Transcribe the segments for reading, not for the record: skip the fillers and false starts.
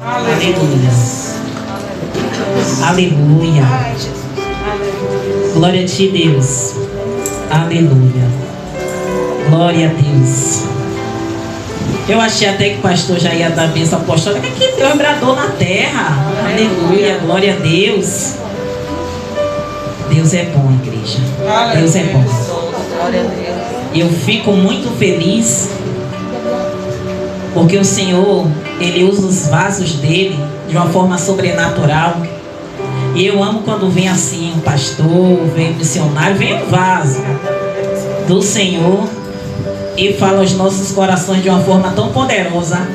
Aleluia. Aleluia. Glória a ti, Deus. Aleluia. Glória a Deus. Eu achei até que o pastor já ia dar bênção apostólica. Que Deus bradou na terra. Aleluia. Glória a Deus. Deus é bom, igreja. Deus é bom. Eu fico muito feliz porque o Senhor, Ele usa os vasos dele de uma forma sobrenatural. E eu amo quando vem assim um pastor, vem um missionário, vem um vaso do Senhor e fala aos nossos corações de uma forma tão poderosa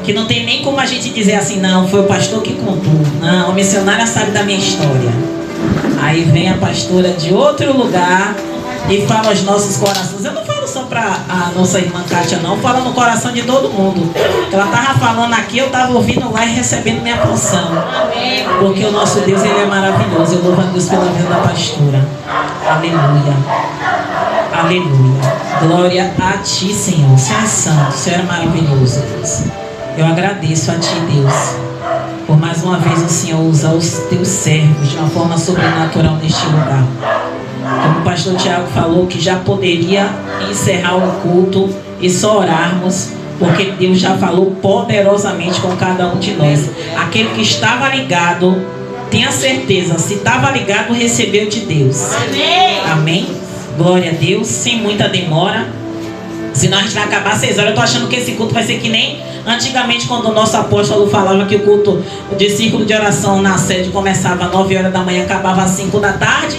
que não tem nem como a gente dizer assim, não, foi o pastor que contou. Não, a missionária sabe da minha história. Aí vem a pastora de outro lugar e fala aos nossos corações. Eu não falo só para a nossa irmã Kátia, não. Fala no coração de todo mundo. Ela estava falando aqui, eu estava ouvindo lá e recebendo minha porção. Porque o nosso Deus, Ele é maravilhoso. Eu louvo a Deus pela vida da pastora. Aleluia. Aleluia. Glória a Ti, Senhor. O Senhor é santo, o Senhor é maravilhoso, Deus. Eu agradeço a Ti, Deus, por mais uma vez o Senhor usar os Teus servos de uma forma sobrenatural neste lugar. Como o pastor Tiago falou, que já poderia encerrar o culto e só orarmos, porque Deus já falou poderosamente com cada um de nós. Aquele que estava ligado, tenha certeza, se estava ligado, recebeu de Deus. Amém. Amém. Glória a Deus, sem muita demora. Senão a gente vai acabar às 6 horas. Eu estou achando que esse culto vai ser que nem antigamente, quando o nosso apóstolo falava que o culto de círculo de oração na sede começava às 9 horas da manhã, acabava às 5 da tarde.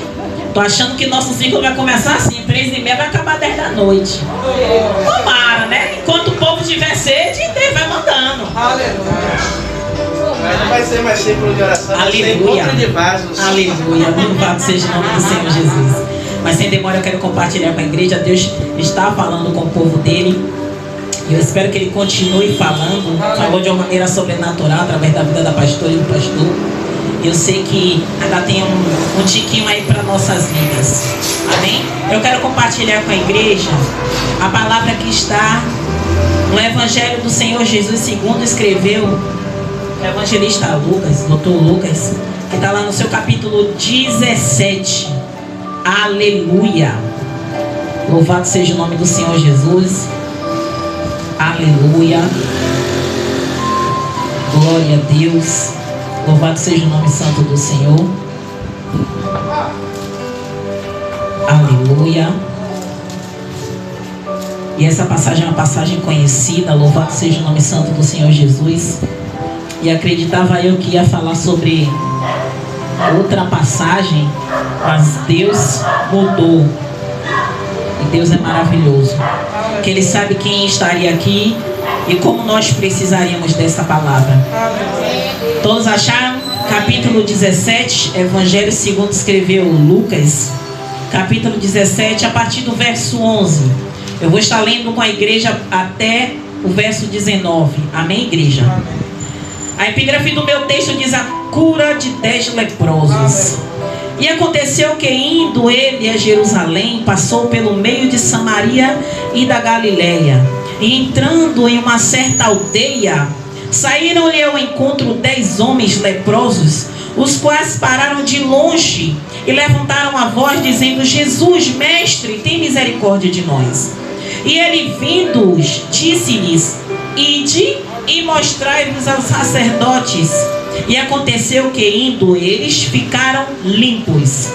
Tô achando que nosso ciclo vai começar assim, 3h30, vai acabar 10 da noite. Tomara, né? Enquanto o povo tiver sede, Deus vai mandando. Aleluia. Mas não vai ser mais círculo de oração, vai ser encontro de vasos. Aleluia. Louvado seja o nome do Senhor Jesus. Mas sem demora eu quero compartilhar com a igreja. Deus está falando com o povo dele. E eu espero que ele continue falando. Falou de uma maneira sobrenatural através da vida da pastora e do pastor. Eu sei que ainda tem um tiquinho aí para nossas vidas. Amém? Eu quero compartilhar com a igreja a palavra que está no Evangelho do Senhor Jesus, segundo escreveu o evangelista Lucas, doutor Lucas, que está lá no seu capítulo 17. Aleluia! Louvado seja o nome do Senhor Jesus. Aleluia! Glória a Deus. Louvado seja o nome santo do Senhor. Aleluia. E essa passagem é uma passagem conhecida. Louvado seja o nome santo do Senhor Jesus. E acreditava eu que ia falar sobre outra passagem, mas Deus mudou. E Deus é maravilhoso. Que Ele sabe quem estaria aqui e como nós precisaríamos dessa palavra. Todos acharam? Capítulo 17, Evangelho segundo escreveu Lucas, capítulo 17, a partir do verso 11. Eu vou estar lendo com a igreja até o verso 19. Amém, igreja? Amém. A epígrafe do meu texto diz a cura de 10 leprosos. E aconteceu que, indo ele a Jerusalém, passou pelo meio de Samaria e da Galileia. E entrando em uma certa aldeia, saíram-lhe ao encontro 10 homens leprosos, os quais pararam de longe e levantaram a voz, dizendo: Jesus, mestre, tem misericórdia de nós. E ele, vindo-os, disse-lhes: ide e mostrai-vos aos sacerdotes. E aconteceu que, indo eles, ficaram limpos.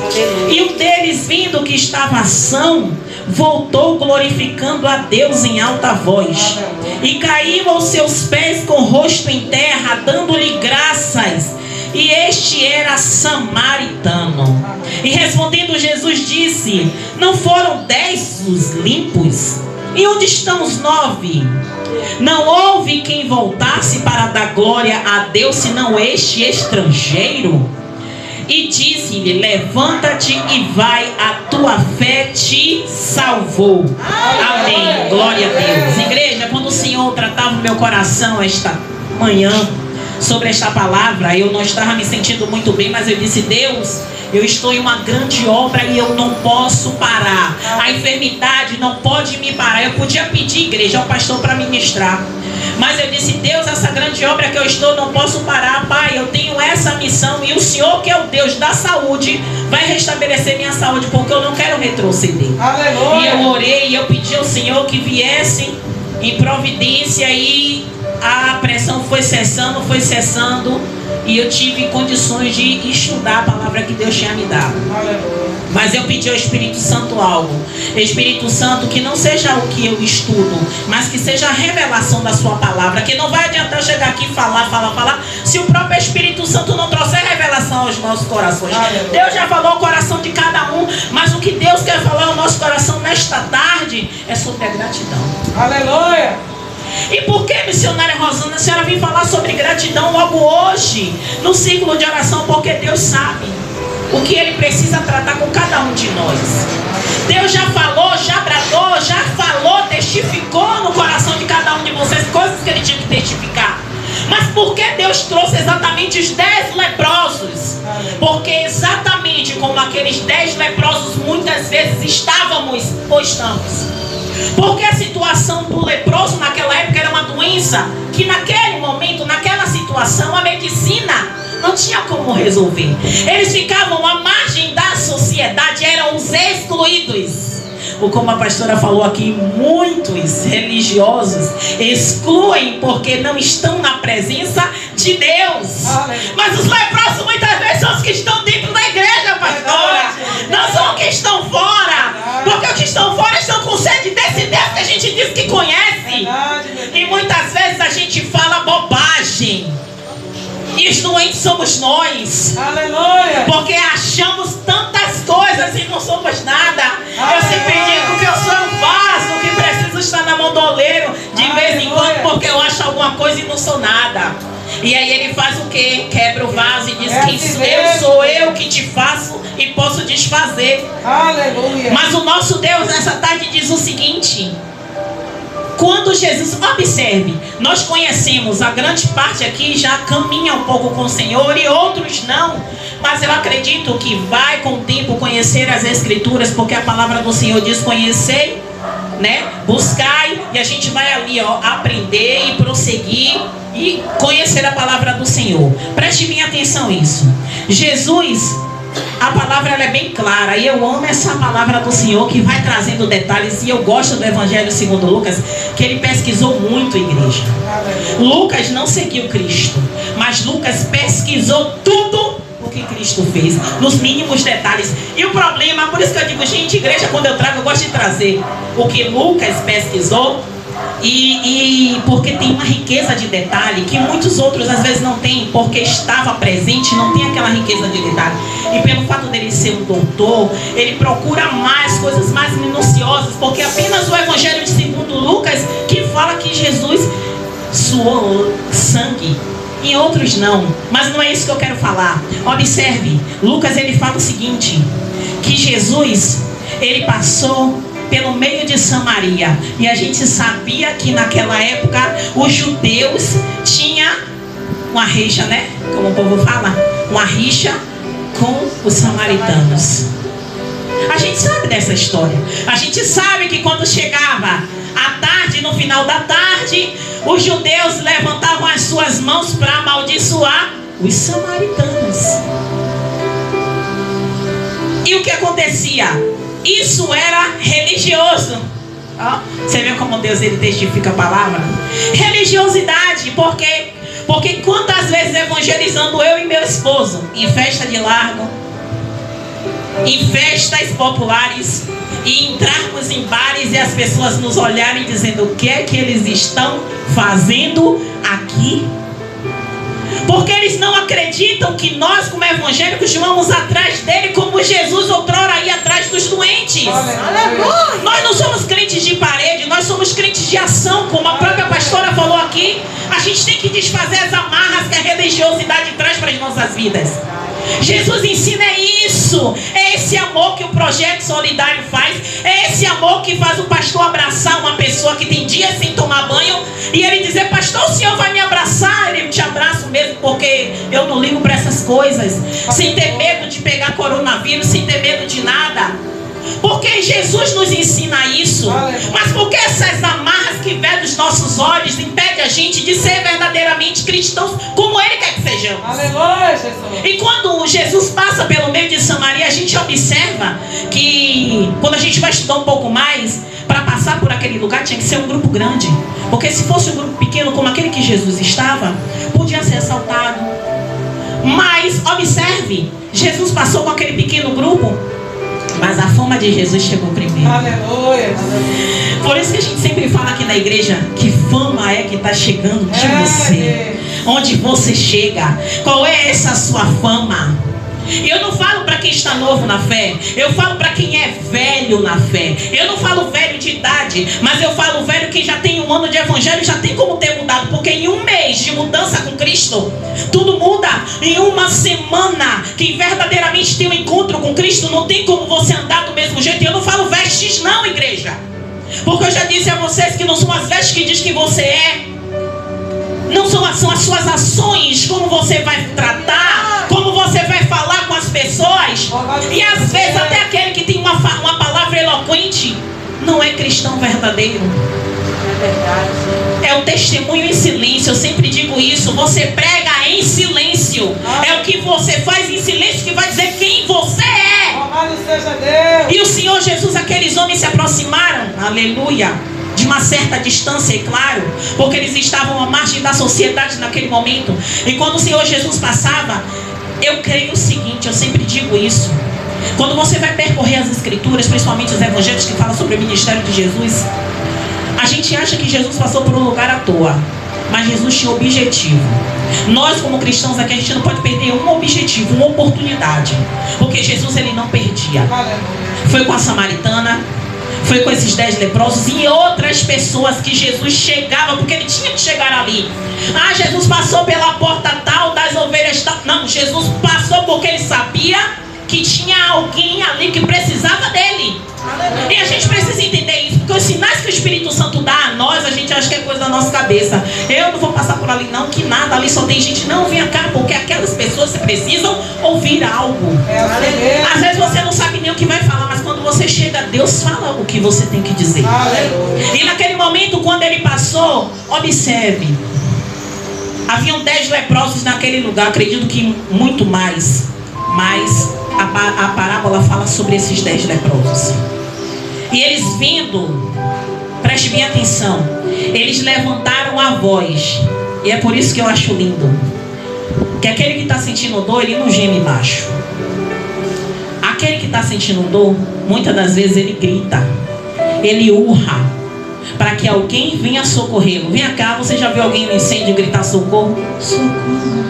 E um deles, vindo que estava são, voltou glorificando a Deus em alta voz. E caiu aos seus pés com o rosto em terra, dando-lhe graças. E este era samaritano. E respondendo Jesus disse: não foram 10 os limpos? E onde estão os 9? Não houve quem voltasse para dar glória a Deus, senão este estrangeiro. E disse-lhe: levanta-te e vai, a tua fé te salvou. Amém. Glória a Deus. Igreja, quando o Senhor tratava o meu coração esta manhã sobre esta palavra, eu não estava me sentindo muito bem, mas eu disse: Deus, eu estou em uma grande obra e eu não posso parar. A enfermidade não pode me parar. Eu podia pedir, igreja, ao pastor para ministrar, mas eu disse: Deus, essa grande obra que eu estou, não posso parar. Pai, eu tenho essa missão e o Senhor, que é o Deus da saúde, vai restabelecer minha saúde, porque eu não quero retroceder. Aleluia. E eu orei e eu pedi ao Senhor que viesse em providência, e a pressão foi cessando, e eu tive condições de estudar a palavra que Deus tinha me dado. Aleluia. Mas eu pedi ao Espírito Santo algo. Espírito Santo, que não seja o que eu estudo, mas que seja a revelação da sua palavra. Que não vai adiantar eu chegar aqui e falar, se o próprio Espírito Santo não trouxer revelação aos nossos corações. Aleluia. Deus já falou ao coração de cada um, mas o que Deus quer falar ao nosso coração nesta tarde é sobre a gratidão. Aleluia. E por que, missionária Rosana, a senhora vem falar sobre gratidão logo hoje, no ciclo de oração? Porque Deus sabe o que Ele precisa tratar com cada um de nós. Deus já falou, já bradou, já falou, testificou no coração de cada um de vocês coisas que Ele tinha que testificar. Mas por que Deus trouxe exatamente os 10 leprosos? Porque exatamente como aqueles 10 leprosos muitas vezes estávamos ou estamos. Porque a situação do leproso naquela época era uma doença que naquele momento, naquela situação, a medicina não tinha como resolver. Eles ficavam à margem da sociedade, eram os excluídos. Ou como a pastora falou aqui, muitos religiosos excluem porque não estão na presença de Deus. Mas os leprosos muitas vezes são os que estão dentro da igreja, pastora. Não são os que estão fora. Porque os que estão fora estão com sede desse Deus que a gente diz que conhece. E muitas vezes a gente fala bobagem. E os doentes somos nós. Aleluia. Porque achamos tantas coisas e não somos nada. Eu sempre digo que eu sou um vaso que preciso estar na mão do oleiro de vez em quando, porque eu acho alguma coisa e não sou nada. E aí ele faz o quê? Quebra o vaso e diz que sou eu que te faço e posso desfazer. Aleluia. Mas o nosso Deus nessa tarde diz o seguinte: quando Jesus, observe, nós conhecemos, a grande parte aqui já caminha um pouco com o Senhor e outros não, mas eu acredito que vai com o tempo conhecer as Escrituras, porque a palavra do Senhor diz: conhecei, né? Buscai, e a gente vai ali, ó, aprender e prosseguir e conhecer a palavra do Senhor. Preste bem atenção nisso. Jesus, a palavra ela é bem clara, e eu amo essa palavra do Senhor que vai trazendo detalhes. E eu gosto do Evangelho segundo Lucas, que ele pesquisou muito, igreja. Lucas não seguiu Cristo, mas Lucas pesquisou tudo o que Cristo fez, nos mínimos detalhes. E o problema, por isso que eu digo, gente, igreja, quando eu trago, eu gosto de trazer o que Lucas pesquisou. E porque tem uma riqueza de detalhe que muitos outros às vezes não têm, porque estava presente, não tem aquela riqueza de detalhe. E pelo fato dele ser um doutor, ele procura mais coisas mais minuciosas, porque apenas o Evangelho de segundo Lucas que fala que Jesus suou sangue, em outros não. Mas não é isso que eu quero falar. Observe, Lucas ele fala o seguinte, que Jesus ele passou pelo meio de Samaria, e a gente sabia que naquela época os judeus tinham uma rixa, né? Como o povo fala, uma rixa com os samaritanos. A gente sabe dessa história. A gente sabe que quando chegava a tarde, no final da tarde, os judeus levantavam as suas mãos para amaldiçoar os samaritanos. E o que acontecia? Isso era religioso. Você vê como Deus ele testifica a palavra? Religiosidade. Por quê? Porque quantas vezes evangelizando eu e meu esposo, em festa de largo, em festas populares, e entrarmos em bares e as pessoas nos olharem dizendo: o que é que eles estão fazendo aqui? Porque eles não acreditam que nós, como evangélicos, vamos atrás dele como Jesus outrora ia atrás dos doentes. Nós não somos crentes de parede, nós somos somos crentes de ação, como a própria pastora falou aqui. A gente tem que desfazer as amarras que a religiosidade traz para as nossas vidas. Jesus ensina isso. É esse amor que o Projeto Solidário faz. É esse amor que faz o pastor abraçar uma pessoa que tem dias sem tomar banho e ele dizer: pastor, o senhor vai me abraçar? Ele: te abraço mesmo, porque eu não ligo para essas coisas. Sem ter medo de pegar coronavírus, sem ter medo de nada. Porque Jesus nos ensina isso. Mas porque essas amarras que vêm dos nossos olhos impedem a gente de ser verdadeiramente cristãos como Ele quer que sejamos. Aleluia, Jesus. E quando Jesus passa pelo meio de Samaria, a gente observa que quando a gente vai estudar um pouco mais, para passar por aquele lugar tinha que ser um grupo grande. Porque se fosse um grupo pequeno como aquele que Jesus estava, podia ser assaltado. Mas observe, Jesus passou com aquele pequeno grupo, mas a fama de Jesus chegou primeiro. Aleluia. Por isso que a gente sempre fala aqui na igreja: que fama é que está chegando de você? Onde você chega? Qual é essa sua fama? E eu não falo para quem está novo na fé, eu falo para quem é velho na fé. Eu não falo velho de idade, mas eu falo velho que já tem um ano de evangelho, já tem como ter mudado. Porque em um mês de mudança com Cristo, tudo muda. Em uma semana que verdadeiramente tem um encontro com Cristo, não tem como você andar do mesmo jeito. E eu não falo vestes não, igreja, porque eu já disse a vocês que não são as vestes que diz que você é. Não são as suas ações, como você vai tratar, como você vai falar com as pessoas. E às vezes até aquele que tem uma palavra eloquente não é cristão verdadeiro. É o testemunho em silêncio. Eu sempre digo isso: você prega em silêncio. É o que você faz em silêncio que vai dizer quem você é. Louvado seja Deus. E o Senhor Jesus, aqueles homens se aproximaram, aleluia, de uma certa distância, é claro, porque eles estavam à margem da sociedade naquele momento. E quando o Senhor Jesus passava, eu creio o seguinte, eu sempre digo isso: quando você vai percorrer as escrituras, principalmente os evangelhos que falam sobre o ministério de Jesus, a gente acha que Jesus passou por um lugar à toa, mas Jesus tinha objetivo. Nós como cristãos aqui, a gente não pode perder um objetivo, uma oportunidade, porque Jesus, ele não perdia. Foi com a samaritana, foi com esses 10 leprosos e outras pessoas que Jesus chegava, porque ele tinha que chegar ali. Ah, Jesus passou pela porta tal, das ovelhas tal. Não, Jesus passou porque ele sabia que tinha alguém ali que precisava dele. E a gente precisa entender isso, porque os sinais que o Espírito Santo dá a nós, a gente acha que é coisa da nossa cabeça. Eu não vou passar por ali não, que nada, ali só tem gente. Não, venha cá, porque aquelas pessoas precisam ouvir algo. Às vezes você não sabe nem o que vai falar, mas quando você chega, Deus fala o que você tem que dizer. E naquele momento, quando ele passou, observe, haviam 10 leprosos naquele lugar, acredito que muito mais, mas a parábola fala sobre esses 10 leprosos. E eles vindo, preste bem atenção, eles levantaram a voz. E é por isso que eu acho lindo, que aquele que está sentindo dor, ele não geme baixo. Aquele que está sentindo dor, muitas das vezes ele grita, ele urra, para que alguém venha socorrê-lo. Vem cá, você já viu alguém no incêndio gritar socorro? Socorro.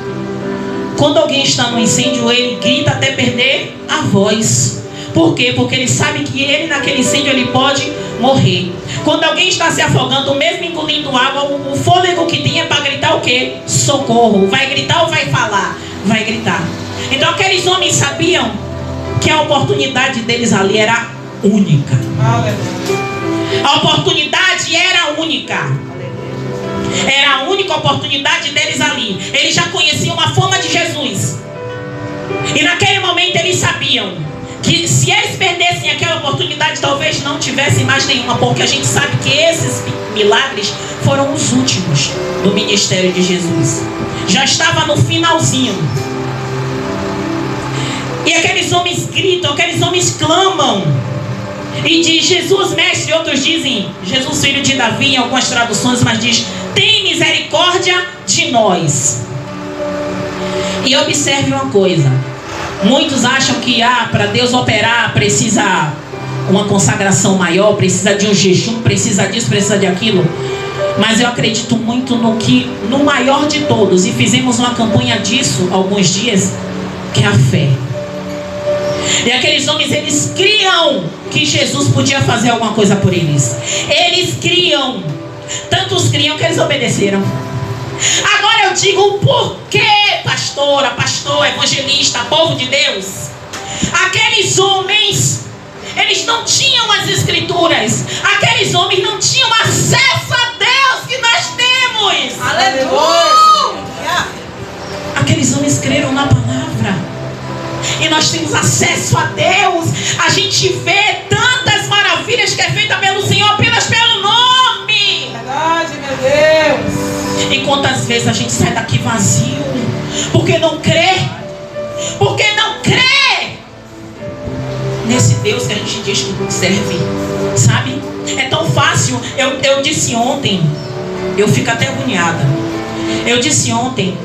Quando alguém está no incêndio, ele grita até perder a voz. Por quê? Porque ele sabe que ele naquele incêndio ele pode morrer. Quando alguém está se afogando, mesmo engolindo água, o fôlego que tem é para gritar o quê? Socorro. Vai gritar ou vai falar? Vai gritar. Então aqueles homens sabiam que a oportunidade deles ali era única. A oportunidade era única. Era a única oportunidade deles ali. Eles já conheciam a fama de Jesus. E naquele momento eles sabiam que se eles perdessem aquela oportunidade, talvez não tivessem mais nenhuma, porque a gente sabe que esses milagres foram os últimos do ministério de Jesus. Já estava no finalzinho. E aqueles homens gritam, aqueles homens clamam. E diz: Jesus, mestre. Outros dizem Jesus, filho de Davi, em algumas traduções, mas diz: tem misericórdia de nós. E observe uma coisa: muitos acham que para Deus operar precisa uma consagração maior, precisa de um jejum, precisa disso, precisa de aquilo. Mas eu acredito muito no maior de todos, e fizemos uma campanha disso há alguns dias, que é a fé. E aqueles homens, eles criam que Jesus podia fazer alguma coisa por eles. Eles criam. Tantos criam que eles obedeceram. Agora eu digo o porquê, pastora, pastor, evangelista, povo de Deus. Aqueles homens, eles não tinham as escrituras. Aqueles homens não tinham acesso a Deus que nós temos. Aleluia! Aqueles homens creram na palavra. E nós temos acesso a Deus. A gente vê tantas maravilhas que é feita pelo Senhor apenas pelo nome. Verdade, meu Deus. E quantas vezes a gente sai daqui vazio porque não crê. Porque não crê nesse Deus que a gente diz que serve. Sabe? É tão fácil. Eu disse ontem, eu fico até agoniada. Eu disse ontem,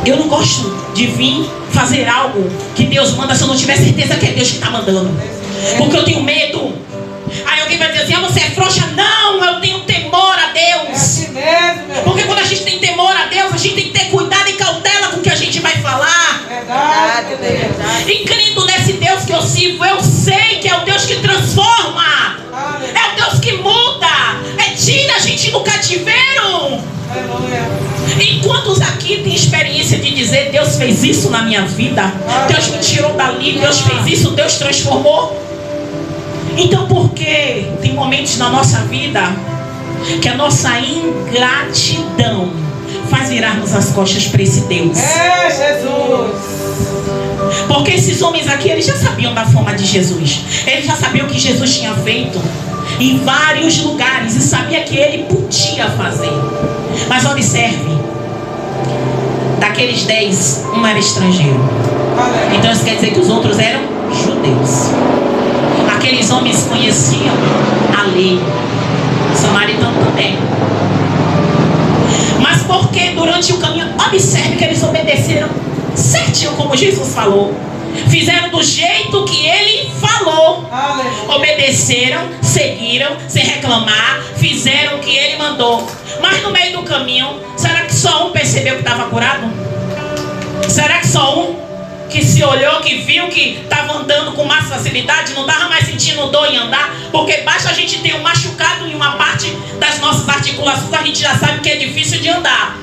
eu não gosto de vir fazer algo que Deus manda se eu não tiver certeza que é Deus que está mandando. Porque eu tenho medo. Aí alguém vai dizer assim, você é frouxa. Não, eu tenho temor a Deus. É assim mesmo, meu. Porque quando a gente tem temor a Deus, a gente tem que ter cuidado e cautela com o que a gente vai falar. Verdade, meu Deus. E crendo nesse Deus que eu sirvo, eu sei que é o Deus que transforma. É o Deus que muda. Tira a gente do cativeiro. Aleluia. E quantos aqui têm experiência de dizer, Deus fez isso na minha vida, Deus me tirou dali, Deus fez isso, Deus transformou? Então por que tem momentos na nossa vida que a nossa ingratidão faz virarmos as costas para esse Deus? É Jesus. Porque esses homens aqui, eles já sabiam da fama de Jesus. Eles já sabiam o que Jesus tinha feito em vários lugares e sabia que ele podia fazer. Mas observe, daqueles 10, um era estrangeiro. Então isso quer dizer que os outros eram judeus. Aqueles homens conheciam a lei, o samaritano também. Mas porque durante o caminho, observe que eles obedeceram certinho como Jesus falou. Fizeram do jeito que ele falou. Aleluia. Obedeceram, seguiram, sem reclamar, fizeram o que ele mandou. Mas no meio do caminho, será que só um percebeu que estava curado? Será que só um que se olhou, que viu que estava andando com mais facilidade, não estava mais sentindo dor em andar? Porque basta a gente ter um machucado em uma parte das nossas articulações, a gente já sabe que é difícil de andar.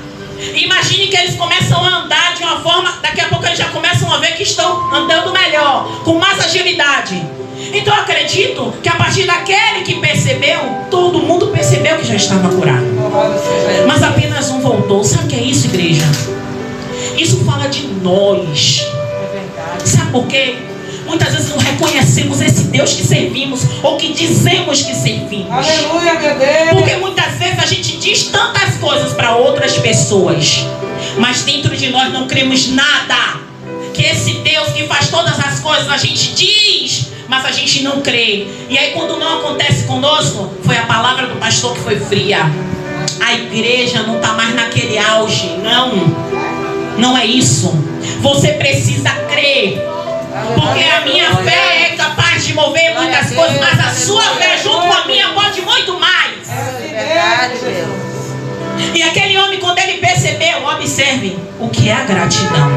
Imagine que eles começam a andar de uma forma, daqui a pouco eles já começam a ver que estão andando melhor, com mais agilidade. Então eu acredito que a partir daquele que percebeu, todo mundo percebeu que já estava curado. Mas apenas um voltou. Sabe o que é isso, igreja? Isso fala de nós. Sabe por quê? Muitas vezes não reconhecemos esse Deus que servimos ou que dizemos que servimos. Aleluia, meu Deus. Porque muitas vezes a gente diz tantas coisas para outras pessoas, mas dentro de nós não cremos nada. Que esse Deus que faz todas as coisas a gente diz, mas a gente não crê. E aí quando não acontece conosco, foi a palavra do pastor que foi fria. A igreja não está mais naquele auge. Não é isso. Você precisa crer. Porque a minha fé é capaz de mover muitas coisas, mas a sua fé junto com a minha pode muito mais. Verdade, Jesus. E aquele homem, quando ele percebeu, observe o que é a gratidão.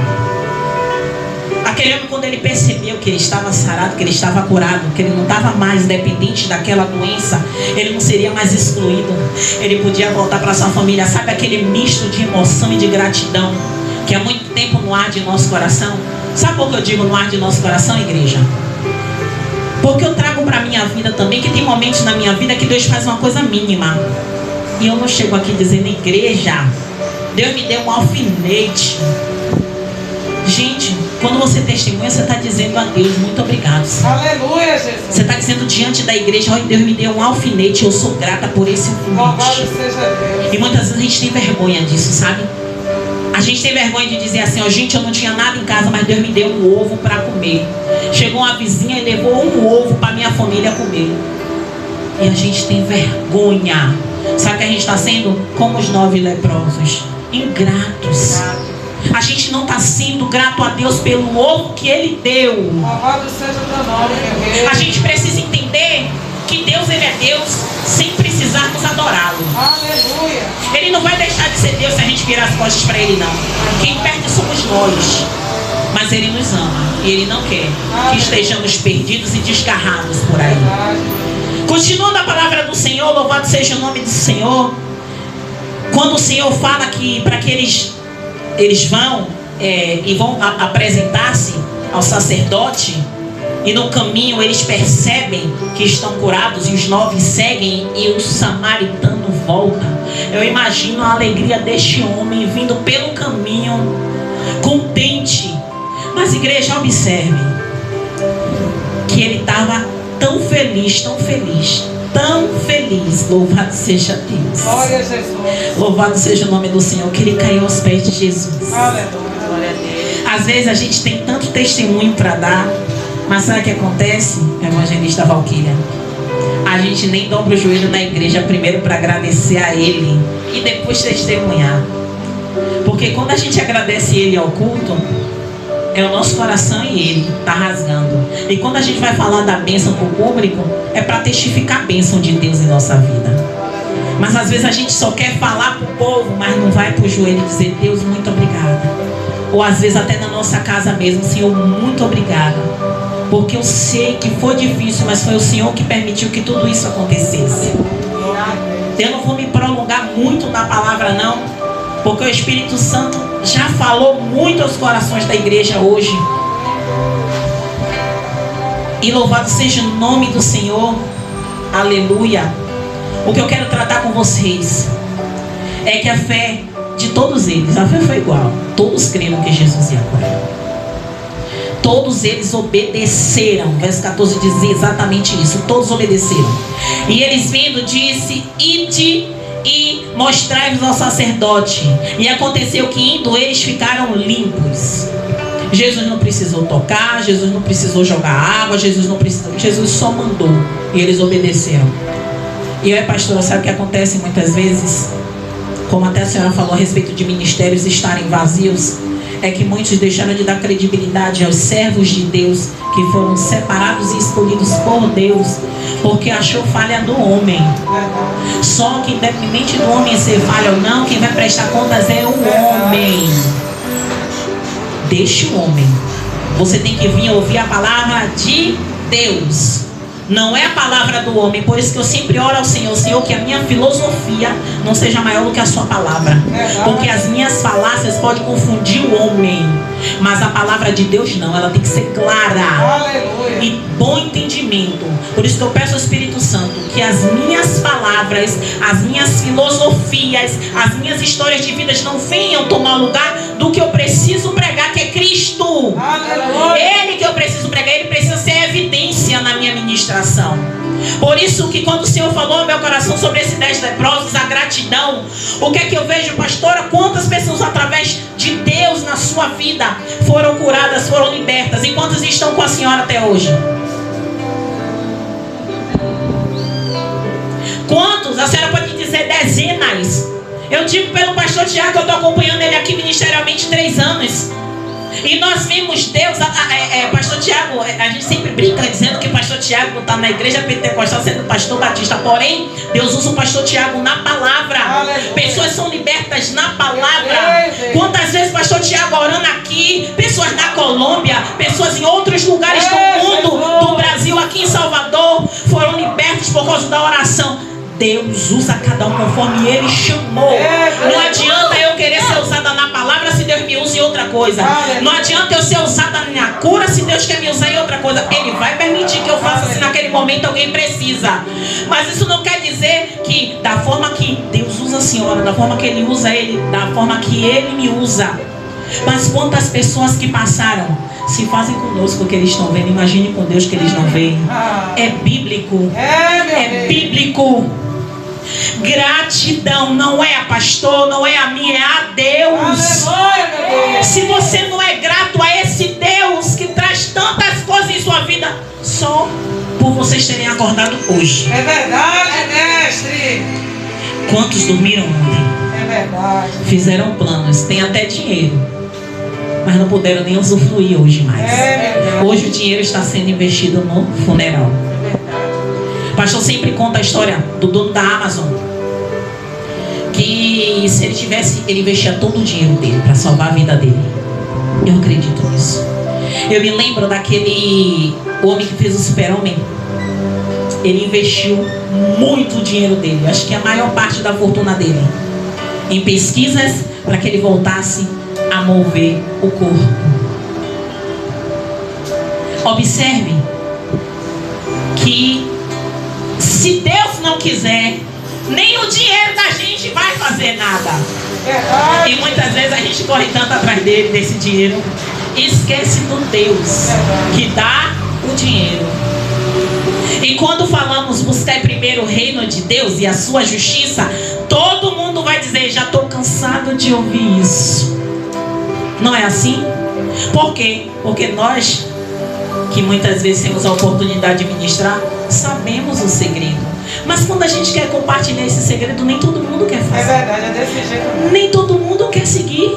Aquele homem, quando ele percebeu que ele estava sarado, que ele estava curado, que ele não estava mais dependente daquela doença, ele não seria mais excluído, ele podia voltar para sua família. Sabe aquele misto de emoção e de gratidão que há muito tempo no ar de nosso coração? Sabe por que eu digo no ar de nosso coração, igreja? Porque eu trago para a minha vida também que tem momentos na minha vida que Deus faz uma coisa mínima. E eu não chego aqui dizendo, igreja, Deus me deu um alfinete. Gente, quando você testemunha, você está dizendo a Deus, muito obrigado. Aleluia, Jesus. Você está dizendo diante da igreja, olha, Deus me deu um alfinete, eu sou grata por esse Louvado alfinete. seja Deus. E muitas vezes a gente tem vergonha disso, sabe? A gente tem vergonha de dizer assim, ó, gente, eu não tinha nada em casa, mas Deus me deu um ovo para comer. Chegou uma vizinha e levou um ovo para minha família comer. E a gente tem vergonha. Sabe o que a gente está sendo? Como os 9 leprosos, ingratos. A gente não está sendo grato a Deus pelo ovo que Ele deu. Louvado seja o teu nome, meu Deus. A gente precisa entender que Deus, Ele é Deus sem precisarmos adorá-lo. Aleluia. Ele não vai deixar de ser Deus se a gente virar as costas para Ele, não. Quem perde somos nós. Mas Ele nos ama e Ele não quer que estejamos perdidos e desgarrados por aí. Continuando a palavra do Senhor, louvado seja o nome do Senhor. Quando o Senhor fala que para que eles vão e vão apresentar-se ao sacerdote, e no caminho eles percebem que estão curados e os 9 seguem e o samaritano volta. Eu imagino a alegria deste homem vindo pelo caminho contente. Mas igreja, observe que ele estava tão feliz, louvado seja Deus. Glória a Jesus. Louvado seja o nome do Senhor, que ele caiu aos pés de Jesus. Aleluia. Glória a Deus. Às vezes a gente tem tanto testemunho para dar, mas sabe o que acontece, evangelista Valquíria? A gente nem dobra o joelho na igreja primeiro para agradecer a Ele e depois testemunhar. Porque quando a gente agradece Ele ao culto, é o nosso coração e Ele está rasgando. E quando a gente vai falar da bênção para o público, é para testificar a bênção de Deus em nossa vida. Mas às vezes a gente só quer falar para o povo, mas não vai para o joelho e dizer: Deus, muito obrigada. Ou às vezes até na nossa casa mesmo: Senhor, muito obrigada. Porque eu sei que foi difícil, mas foi o Senhor que permitiu que tudo isso acontecesse. Eu não vou me prolongar muito na palavra não, porque o Espírito Santo já falou muito aos corações da igreja hoje. E louvado seja o nome do Senhor. Aleluia. O que eu quero tratar com vocês é que a fé de todos eles, a fé foi igual. Todos creram que Jesus ia curar. Todos eles obedeceram. Verso 14 diz exatamente isso. Todos obedeceram. E eles vindo, disse: ide e mostrai-vos ao sacerdote. E aconteceu que indo eles ficaram limpos. Jesus não precisou tocar, Jesus não precisou jogar água, Jesus só mandou. E eles obedeceram. E aí, pastora, sabe o que acontece muitas vezes? Como até a senhora falou a respeito de ministérios estarem vazios, é que muitos deixaram de dar credibilidade aos servos de Deus, que foram separados e escolhidos por Deus, porque achou falha do homem. Só que independente do homem ser falha ou não, quem vai prestar contas é o homem. Deixa o homem. Você tem que vir ouvir a palavra de Deus, não é a palavra do homem. Por isso que eu sempre oro ao Senhor: Senhor, que a minha filosofia não seja maior do que a sua palavra, porque as minhas falácias podem confundir o homem, mas a palavra de Deus não, ela tem que ser clara e bom entendimento. Por isso que eu peço ao Espírito Santo que as minhas palavras, as minhas filosofias, as minhas histórias de vida não venham tomar lugar do que eu preciso pregar, que é Cristo. Ele que eu preciso pregar, ele precisa ser evidência na minha ministração. Por isso que quando o Senhor falou ao meu coração sobre esses 10 leprosos, a gratidão, o que é que eu vejo, pastora? Quantas pessoas através de Deus na sua vida foram curadas, foram libertas, e quantas estão com a senhora até hoje? Quantos? A senhora pode dizer dezenas. Eu digo pelo pastor Tiago, que eu estou acompanhando ele aqui ministerialmente 3 anos. E nós vimos Deus, pastor Tiago, a gente sempre brinca dizendo que pastor Tiago está na igreja pentecostal sendo pastor batista. Porém, Deus usa o pastor Tiago na palavra. Pessoas são libertas na palavra. Quantas vezes pastor Tiago orando aqui, pessoas na Colômbia, pessoas em outros lugares do mundo, do Brasil, aqui em Salvador, foram libertos por causa da oração. Deus usa cada um conforme Ele chamou. Não adianta eu querer ser usada na palavra se Deus me usa em outra coisa. Não adianta eu ser usada na cura se Deus quer me usar em outra coisa. Ele vai permitir que eu faça se naquele momento alguém precisa. Mas isso não quer dizer que da forma que Deus usa a senhora, da forma que Ele usa ele, da forma que Ele me usa. Mas quantas pessoas que passaram se fazem conosco o que eles estão vendo, imagine com Deus que eles não veem. É bíblico. É bíblico. Gratidão não é a pastor, não é a minha, é a Deus. Aleluia. Se você não é grato a esse Deus que traz tantas coisas em sua vida, só por vocês terem acordado hoje. É verdade, mestre. Quantos dormiram ontem? É verdade. Fizeram planos, têm até dinheiro, mas não puderam nem usufruir hoje mais. Hoje o dinheiro está sendo investido no funeral. O pastor sempre conta a história do dono da Amazon, que se ele tivesse, ele investia todo o dinheiro dele para salvar a vida dele. Eu acredito nisso. Eu me lembro daquele homem que fez o Super-Homem. Ele investiu muito dinheiro dele, acho que a maior parte da fortuna dele, em pesquisas para que ele voltasse a mover o corpo. Observe que se Deus não quiser, nem o dinheiro da gente vai fazer nada. E muitas vezes a gente corre tanto atrás dele, desse dinheiro, e esquece do Deus que dá o dinheiro. E quando falamos buscar primeiro o reino de Deus e a sua justiça, todo mundo vai dizer: já estou cansado de ouvir isso. Não é assim? Por quê? Porque nós, que muitas vezes temos a oportunidade de ministrar, sabemos o segredo. Mas quando a gente quer compartilhar esse segredo, nem todo mundo quer fazer. É verdade, é desse jeito. Nem todo mundo quer seguir.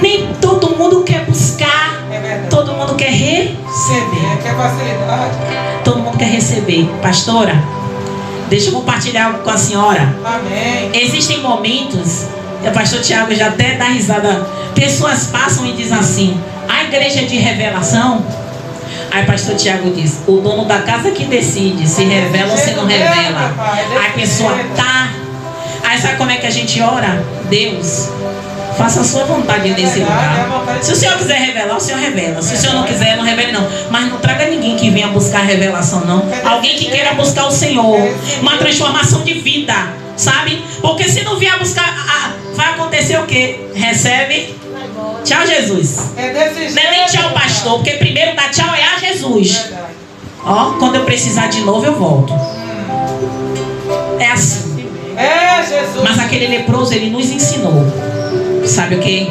Nem todo mundo quer buscar. É verdade. Todo mundo quer receber. Quer facilidade. Todo mundo quer receber. Pastora, deixa eu compartilhar algo com a senhora. Amém. Existem momentos, o pastor Tiago já até dá risada. Pessoas passam e dizem assim: a igreja de revelação. Aí pastor Tiago diz: o dono da casa que decide se revela ou se não revela. Aí a pessoa tá. Aí sabe como é que a gente ora? Deus, faça a sua vontade nesse lugar. Se o Senhor quiser revelar, o Senhor revela. Se o Senhor não quiser, não revele não. Mas não traga ninguém que venha buscar revelação não. Alguém que queira buscar o Senhor. Uma transformação de vida, sabe? Porque se não vier buscar, vai acontecer o quê? Recebe. Tchau, Jesus. É desse jeito. Não é nem tchau, pastor, porque primeiro dá tchau é a Jesus. Ó, quando eu precisar de novo, eu volto. É assim. É Jesus. Mas aquele leproso, ele nos ensinou. Sabe o quê?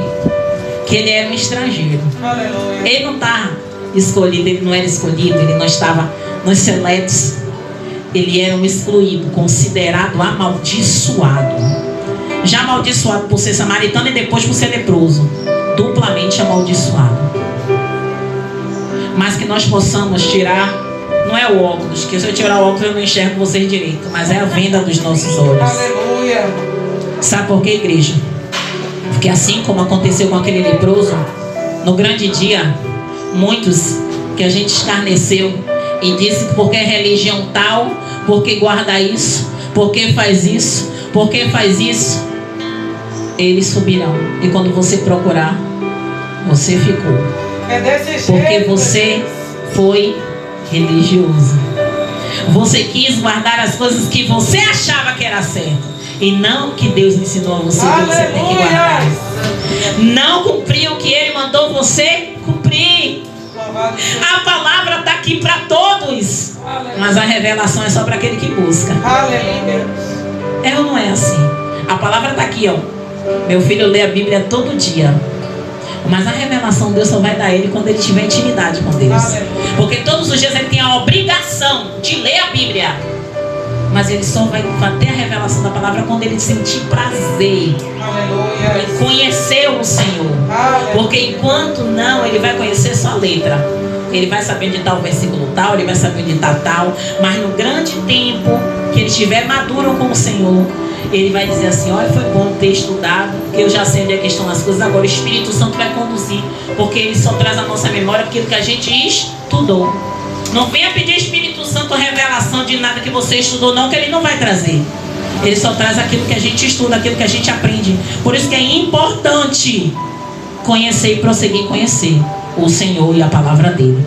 Que ele era um estrangeiro. Aleluia. Ele não está escolhido, ele não era escolhido, ele não estava nos seletos. Ele era um excluído, considerado amaldiçoado. Já amaldiçoado por ser samaritano e depois por ser leproso. Duplamente amaldiçoado. Mas que nós possamos tirar, não é o óculos, que se eu tirar o óculos eu não enxergo vocês direito, mas é a venda dos nossos olhos. Aleluia. Sabe por quê, igreja? Porque assim como aconteceu com aquele leproso, no grande dia, muitos que a gente escarneceu e disse que porque é religião tal, porque guarda isso, porque faz isso, porque faz isso, eles subirão. E quando você procurar, você ficou. É desse jeito. Porque você foi religioso. Você quis guardar as coisas que você achava que era certo. E não que Deus ensinou a você que você tem que guardar. Não cumpriu o que Ele mandou você cumprir. A palavra está aqui para todos. Mas a revelação é só para aquele que busca. Aleluia. É ou não é assim? A palavra está aqui, ó. Meu filho lê a Bíblia todo dia. Mas a revelação Deus só vai dar a ele quando ele tiver intimidade com Deus. Porque todos os dias ele tem a obrigação de ler a Bíblia. Mas ele só vai ter a revelação da palavra quando ele sentir prazer. Aleluia. E conhecer o Senhor. Aleluia. Porque enquanto não, ele vai conhecer só a letra. Ele vai saber onde está o versículo tal, ele vai saber onde está tal. Mas no grande tempo que ele estiver maduro com o Senhor, ele vai dizer assim: olha, foi bom ter estudado, porque eu já sei onde é que estão as coisas. Agora o Espírito Santo vai conduzir, porque ele só traz à nossa memória aquilo que a gente estudou. Não venha pedir Espírito Santo revelação de nada que você estudou não, que ele não vai trazer. Ele só traz aquilo que a gente estuda, aquilo que a gente aprende. Por isso que é importante conhecer e prosseguir em conhecer o Senhor e a palavra dele.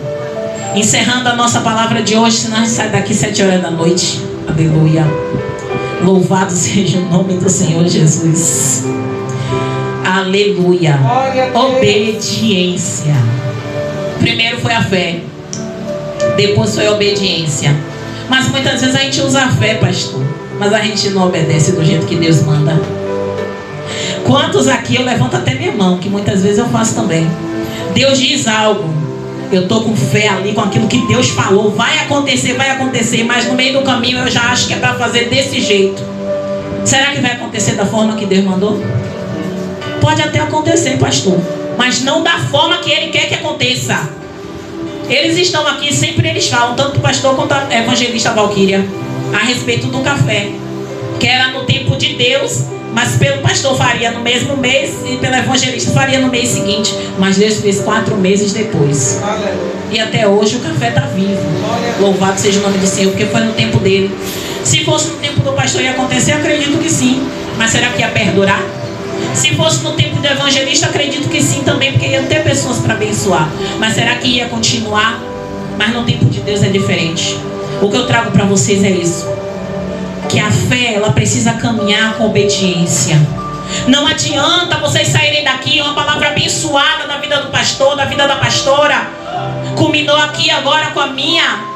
Encerrando a nossa palavra de hoje, senão a gente sai daqui 7 horas da noite. Aleluia. Louvado seja o nome do Senhor Jesus. Aleluia. Obediência. Primeiro foi a fé, depois foi a obediência. Mas muitas vezes a gente usa a fé, pastor, mas a gente não obedece do jeito que Deus manda. Quantos aqui, eu levanto até minha mão, que muitas vezes eu faço também. Deus diz algo, eu estou com fé ali, com aquilo que Deus falou, vai acontecer, mas no meio do caminho eu já acho que é para fazer desse jeito. Será que vai acontecer da forma que Deus mandou? Pode até acontecer, pastor, mas não da forma que Ele quer que aconteça. Eles estão aqui, sempre eles falam, tanto o pastor quanto a evangelista Valquíria, a respeito do café, que era no tempo de Deus, Mas pelo pastor faria no mesmo mês e pelo evangelista faria no mês seguinte. Mas Deus fez 4 meses depois. Aleluia. E até hoje o café está vivo. Louvado seja o nome do Senhor, porque foi no tempo dele. Se fosse no tempo do pastor ia acontecer, eu acredito que sim. Mas será que ia perdurar? Se fosse no tempo do evangelista, acredito que sim também, porque ia ter pessoas para abençoar. Mas será que ia continuar? Mas no tempo de Deus é diferente. O que eu trago para vocês é isso: que a fé, ela precisa caminhar com obediência. Não adianta vocês saírem daqui uma palavra abençoada da vida do pastor, da vida da pastora, culminou aqui agora com a minha.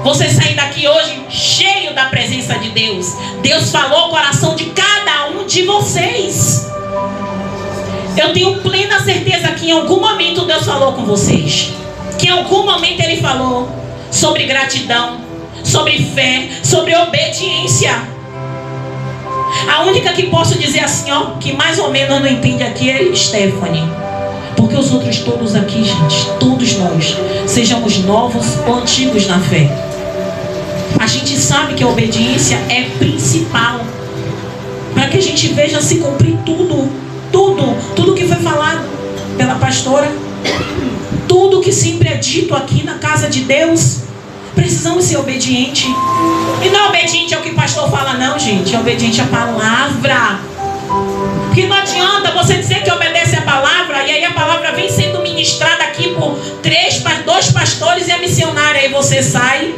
Você sair daqui hoje cheio da presença de Deus. Deus falou o coração de cada um de vocês. Eu tenho plena certeza que em algum momento Deus falou com vocês. Que em algum momento Ele falou sobre gratidão, sobre fé, sobre obediência. A única que posso dizer assim, ó, que mais ou menos não entende aqui é Stephanie. Porque os outros todos aqui, gente, todos nós, sejamos novos ou antigos na fé, a gente sabe que a obediência é principal para que a gente veja se cumprir tudo que foi falado pela pastora, tudo que sempre é dito aqui na casa de Deus. Precisamos ser obedientes. E não é obediente ao que o pastor fala, não, gente. É obediente à palavra. Porque não adianta você dizer que obedece à palavra e aí a palavra vem sendo ministrada aqui por 2 pastores e a missionária. Aí você sai.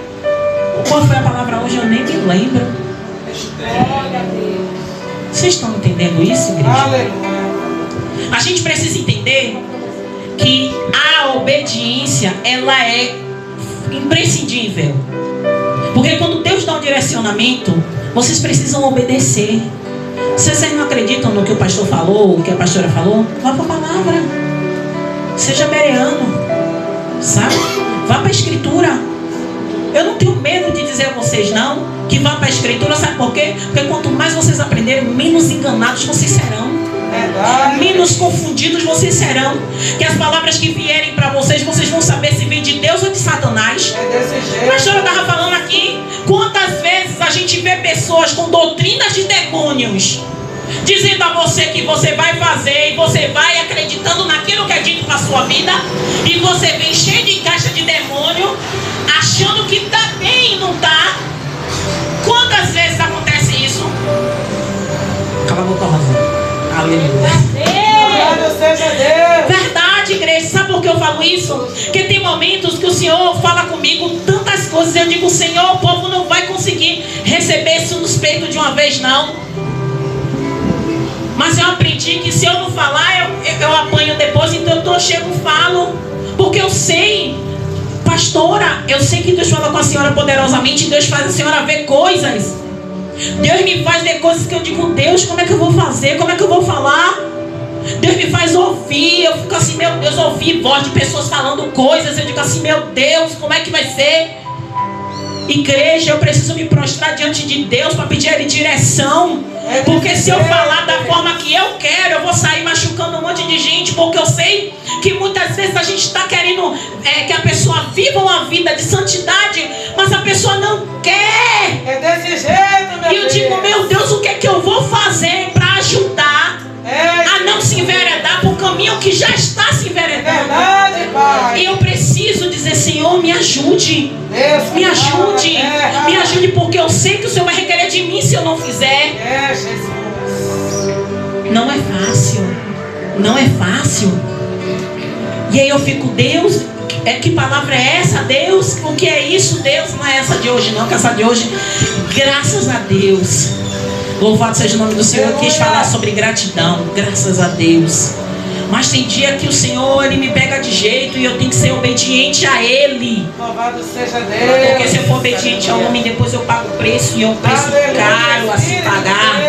Qual foi a palavra hoje? Eu nem me lembro. Vocês estão entendendo isso, igreja? Aleluia. A gente precisa entender que a obediência, ela é imprescindível. Porque quando Deus dá um direcionamento, vocês precisam obedecer. Se vocês não acreditam no que o pastor falou, o que a pastora falou, vá para a palavra. Seja bereano, sabe? Vá para a escritura. Eu não tenho medo de dizer a vocês não, que vá para a escritura. Sabe por quê? Porque quanto mais vocês aprenderem, menos enganados vocês serão. Menos confundidos vocês serão. Que as palavras que vierem para vocês, vocês vão saber se vem de Deus ou de Satanás. É desse jeito. A pastora estava falando aqui, quantas vezes a gente vê pessoas com doutrinas de demônios dizendo a você que você vai fazer e você vai acreditando naquilo que é dito para a sua vida, e você vem cheio de caixa de demônio achando que está bem e não está. Quantas vezes acontece isso? Cala a boca, Rosa. Louvado seja Deus. Verdade, igreja. Sabe por que eu falo isso? Porque tem momentos que o Senhor fala comigo tantas coisas. Eu digo, Senhor, o povo não vai conseguir receber isso nos peitos de uma vez, não. Mas eu aprendi que se eu não falar, eu apanho depois. Então eu chego e falo. Porque eu sei, pastora, eu sei que Deus fala com a senhora poderosamente. Deus faz a senhora ver coisas. Deus me faz ver coisas que eu digo, Deus, como é que eu vou fazer? Como é que eu vou falar? Deus me faz ouvir. Eu fico assim, meu Deus, ouvir voz de pessoas falando coisas. Eu digo assim, meu Deus, como é que vai ser? Igreja, eu preciso me prostrar diante de Deus para pedir a Ele direção. Porque se eu falar da forma que eu quero, eu vou sair machucando um monte de gente. Porque eu sei que muitas vezes a gente está querendo que a pessoa viva uma vida de santidade, mas a pessoa não quer. É desse jeito, meu E eu digo, meu Deus, o que é que eu vou fazer para ajudar a não se enveredar por um caminho que já está se enveredando? Verdade, Pai. E eu preciso dizer, Senhor, me ajude. Deus, Me ajude. Me ajude, porque eu sei que o Senhor vai requerer de mim se eu não fizer. É, Jesus. Não é fácil. Não é fácil. E aí eu fico, Deus, que palavra é essa, Deus? O que é isso, Deus? Não é essa de hoje, não, que essa de hoje, graças a Deus. Louvado seja o nome do Senhor. Eu quis falar sobre gratidão, graças a Deus. Mas tem dia que o Senhor, Ele me pega de jeito e eu tenho que ser obediente a Ele. Louvado seja Deus. Porque se eu for obediente ao homem, depois eu pago o preço, e é um preço caro a se pagar.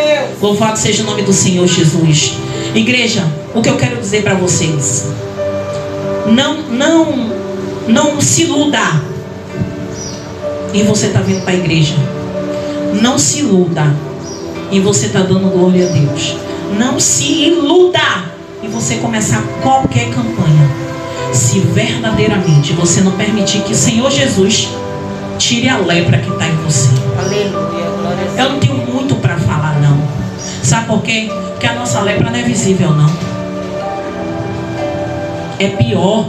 Louvado seja o nome do Senhor Jesus. Igreja, o que eu quero dizer para vocês: não se iluda. E você está vindo para a igreja. Não se iluda. E você está dando glória a Deus. Não se iluda e você começar qualquer campanha, se verdadeiramente você não permitir que o Senhor Jesus tire a lepra que está em você. Aleluia, glória a Deus. Eu não tenho muito para falar, não. Sabe por quê? Porque a nossa lepra não é visível, não. É pior.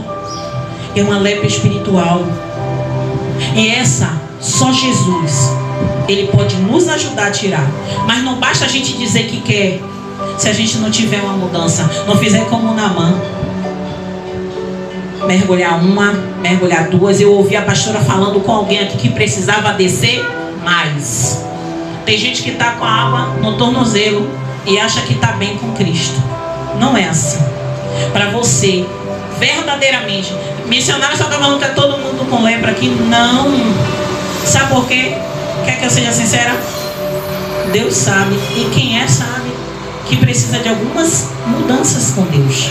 É uma lepra espiritual. E essa, só Jesus, Ele pode nos ajudar a tirar. Mas não basta a gente dizer que quer, se a gente não tiver uma mudança. Não fizer como Naamã. Mergulhar uma, mergulhar duas. Eu ouvi a pastora falando com alguém aqui que precisava descer mais. Tem gente que está com a água no tornozelo e acha que está bem com Cristo. Não é assim. Para você, verdadeiramente, missionário só está falando que é todo mundo com lepra aqui. Não. Sabe por quê? Quer que eu seja sincera? Deus sabe. E quem é sabe que precisa de algumas mudanças com Deus.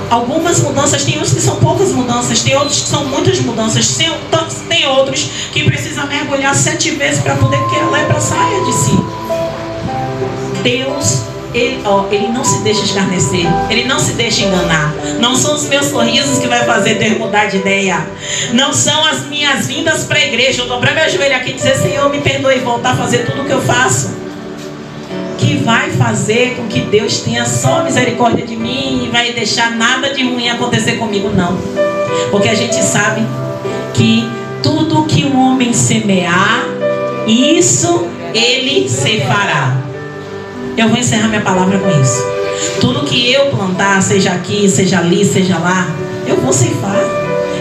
Algumas mudanças, tem uns que são poucas mudanças, tem outros que são muitas mudanças, tem outros que precisam mergulhar 7 vezes para poder que a lepra saia de si. Deus, Ele não se deixa escarnecer, Ele não se deixa enganar. Não são os meus sorrisos que vai fazer Deus mudar de ideia. Não são as minhas vindas para a igreja, eu dobrar meu joelho aqui e dizer: Senhor, me perdoe, e voltar a fazer tudo o que eu faço, que vai fazer com que Deus tenha só misericórdia de mim e vai deixar nada de ruim acontecer comigo, não. Porque a gente sabe que tudo que o homem semear, isso ele ceifará. Eu vou encerrar minha palavra com isso. Tudo que eu plantar, seja aqui, seja ali, seja lá, eu vou ceifar.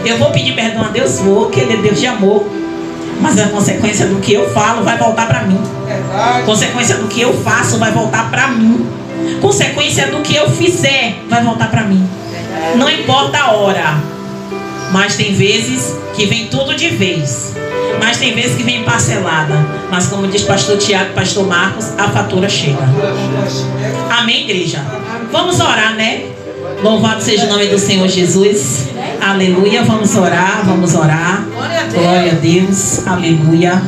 Eu vou pedir perdão a Deus, vou, porque Ele é Deus de amor. Mas a consequência do que eu falo vai voltar para mim. Consequência do que eu faço vai voltar para mim. Consequência do que eu fizer vai voltar para mim. Não importa a hora. Mas tem vezes que vem tudo de vez. Mas tem vezes que vem parcelada. Mas como diz pastor Tiago e pastor Marcos, a fatura chega. Amém, igreja? Vamos orar, né? Louvado seja o nome do Senhor Jesus. Aleluia. Vamos orar, vamos orar. Glória a Deus. Aleluia.